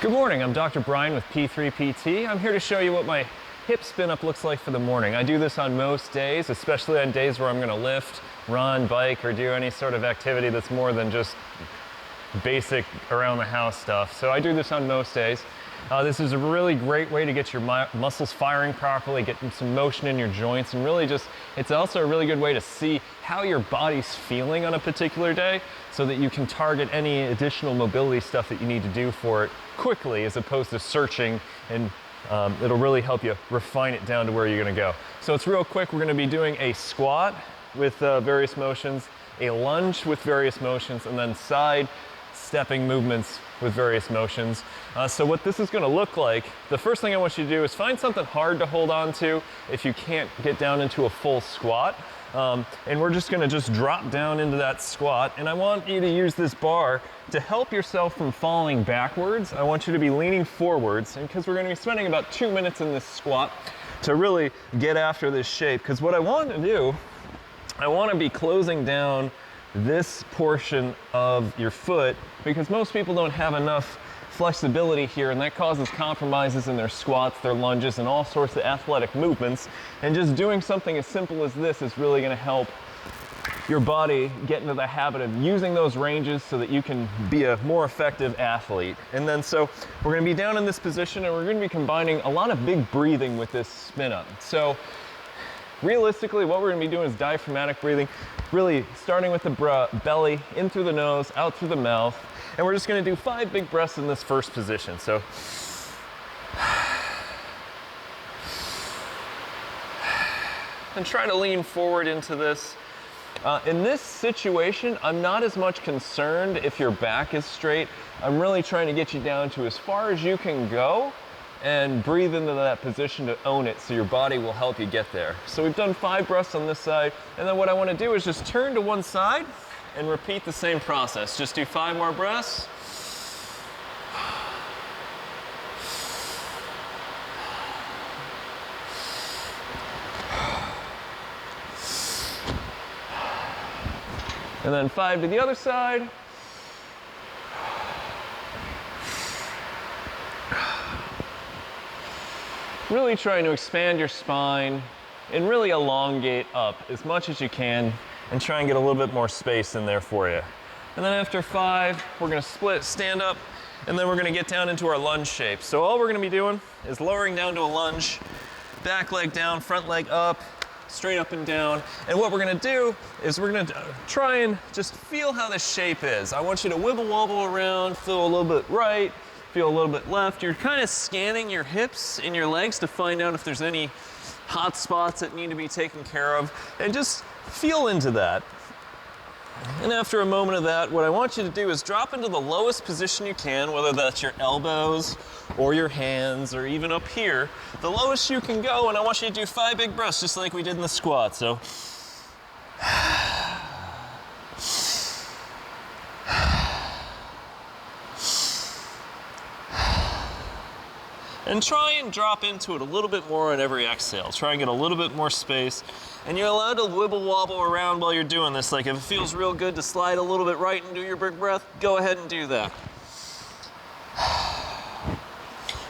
Good morning, I'm Dr. Brian with P3PT. I'm here to show you what my hip spin up looks like for the morning. I do this on most days, especially on days where I'm gonna lift, run, bike, or do any sort of activity that's more than just basic around the house stuff. So I do this on most days. This is a really great way to get your muscles firing properly, get some motion in your joints, and really it's also a really good way to see how your body's feeling on a particular day so that you can target any additional mobility stuff that you need to do for it quickly as opposed to searching, and it'll really help you refine it down to where you're gonna go. So it's real quick. We're gonna be doing a squat with various motions, a lunge with various motions, and then side stepping movements with various motions. So what this is gonna look like, the first thing I want you to do is find something hard to hold on to if you can't get down into a full squat. And we're just gonna drop down into that squat, and I want you to use this bar to help yourself from falling backwards. I want you to be leaning forwards, and because we're gonna be spending about 2 minutes in this squat to really get after this shape, because what I want to do, I want to be closing down this portion of your foot, because most people don't have enough flexibility here, and that causes compromises in their squats, their lunges, and all sorts of athletic movements. And just doing something as simple as this is really going to help your body get into the habit of using those ranges so that you can be a more effective athlete. And then so we're going to be down in this position, and we're going to be combining a lot of big breathing with this spin up. So realistically, what we're going to be doing is diaphragmatic breathing, really starting with the belly, in through the nose, out through the mouth. And we're just going to do 5 big breaths in this first position. So and try to lean forward into this. In this situation, I'm not as much concerned if your back is straight. I'm really trying to get you down to as far as you can go and breathe into that position to own it, so your body will help you get there. So we've done 5 breaths on this side, and then what I want to do is just turn to one side and repeat the same process. Just do 5 more breaths. And then 5 to the other side. Really trying to expand your spine and really elongate up as much as you can and try and get a little bit more space in there for you. And then after 5, we're gonna split, stand up, and then we're gonna get down into our lunge shape. So all we're gonna be doing is lowering down to a lunge, back leg down, front leg up, straight up and down. And what we're gonna do is we're gonna try and just feel how this shape is. I want you to wibble wobble around, feel a little bit right, feel a little bit left. You're kind of scanning your hips and your legs to find out if there's any hot spots that need to be taken care of, and just feel into that. And after a moment of that, what I want you to do is drop into the lowest position you can, whether that's your elbows or your hands or even up here, the lowest you can go, and I want you to do 5 big breaths just like we did in the squat. So and try and drop into it a little bit more on every exhale. Try and get a little bit more space. And you're allowed to wibble wobble around while you're doing this. Like if it feels real good to slide a little bit right and do your big breath, go ahead and do that.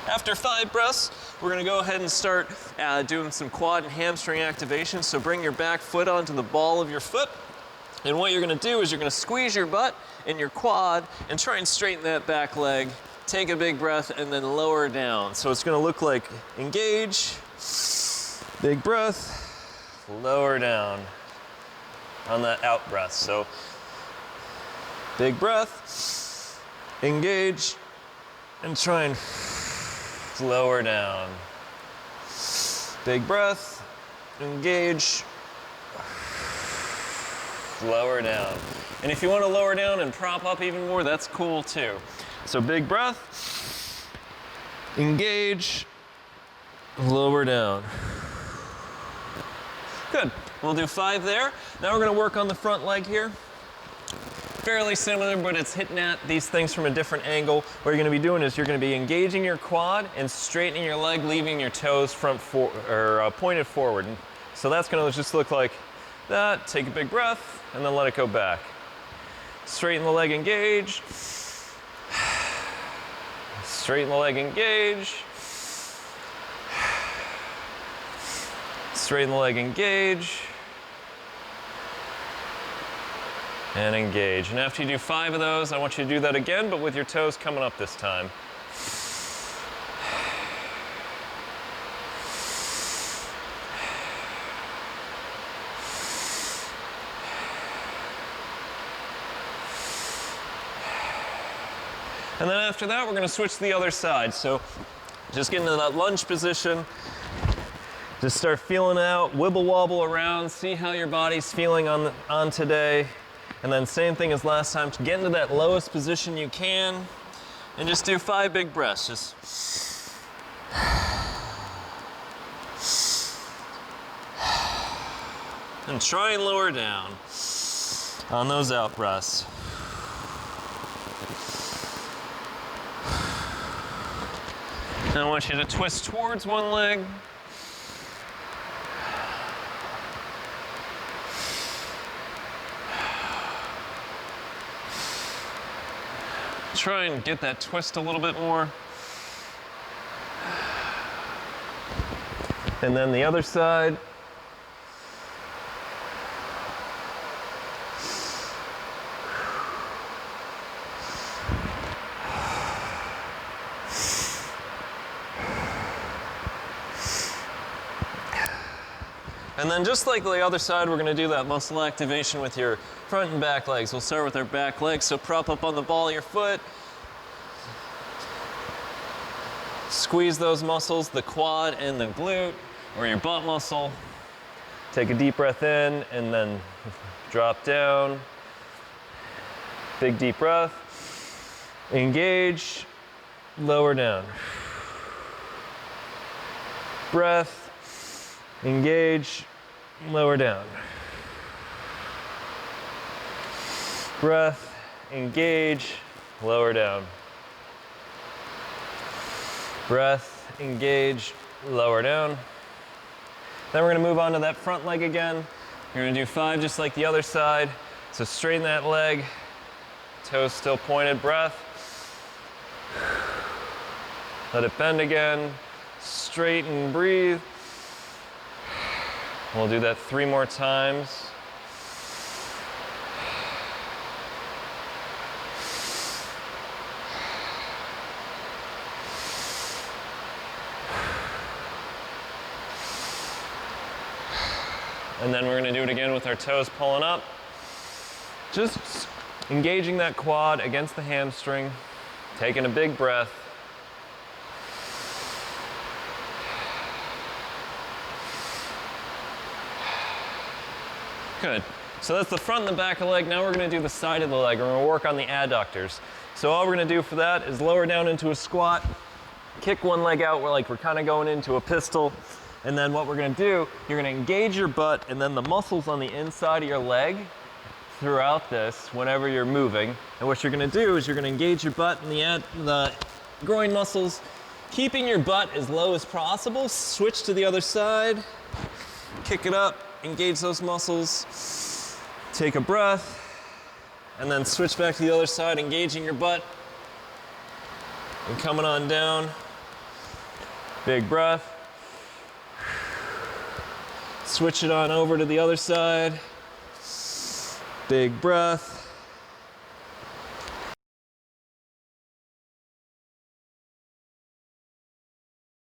After 5 breaths, we're gonna go ahead and start doing some quad and hamstring activation. So bring your back foot onto the ball of your foot. And what you're gonna do is you're gonna squeeze your butt and your quad and try and straighten that back leg. Take a big breath and then lower down. So it's gonna look like engage, big breath, lower down on that out breath. So big breath, engage, and try and lower down. Big breath, engage, lower down. And if you want to lower down and prop up even more, that's cool too. So big breath, engage, lower down. Good, we'll do 5 there. Now we're gonna work on the front leg here. Fairly similar, but it's hitting at these things from a different angle. What you're gonna be doing is you're gonna be engaging your quad and straightening your leg, leaving your toes pointed forward. So that's gonna just look like that. Take a big breath and then let it go back. Straighten the leg, engage. Straighten the leg, engage. Straighten the leg, engage. And engage. And after you do 5 of those, I want you to do that again, but with your toes coming up this time. And then after that, we're gonna switch to the other side. So just get into that lunge position. Just start feeling out, wibble wobble around, see how your body's feeling on today. And then same thing as last time, get into that lowest position you can and just do 5 big breaths. Just and try and lower down on those out breaths. And I want you to twist towards one leg. Try and get that twist a little bit more. And then the other side. And then just like the other side, we're gonna do that muscle activation with your front and back legs. We'll start with our back legs, so prop up on the ball of your foot. Squeeze those muscles, the quad and the glute, or your butt muscle. Take a deep breath in and then drop down. Big deep breath. Engage, lower down. Breath. Engage, lower down. Breath, engage, lower down. Breath, engage, lower down. Then we're gonna move on to that front leg again. You're gonna do 5 just like the other side. So straighten that leg, toes still pointed, breath. Let it bend again, straighten, breathe. We'll do that 3 more times. And then we're gonna do it again with our toes pulling up. Just engaging that quad against the hamstring, taking a big breath. Good. So that's the front and the back of the leg. Now we're gonna do the side of the leg. We're gonna work on the adductors. So all we're gonna do for that is lower down into a squat, kick one leg out, we're kind of going into a pistol. And then what we're gonna do, you're gonna engage your butt and then the muscles on the inside of your leg throughout this whenever you're moving. And what you're gonna do is you're gonna engage your butt and the groin muscles, keeping your butt as low as possible. Switch to the other side, kick it up, engage those muscles, take a breath, and then switch back to the other side, engaging your butt, and coming on down. Big breath. Switch it on over to the other side. Big breath.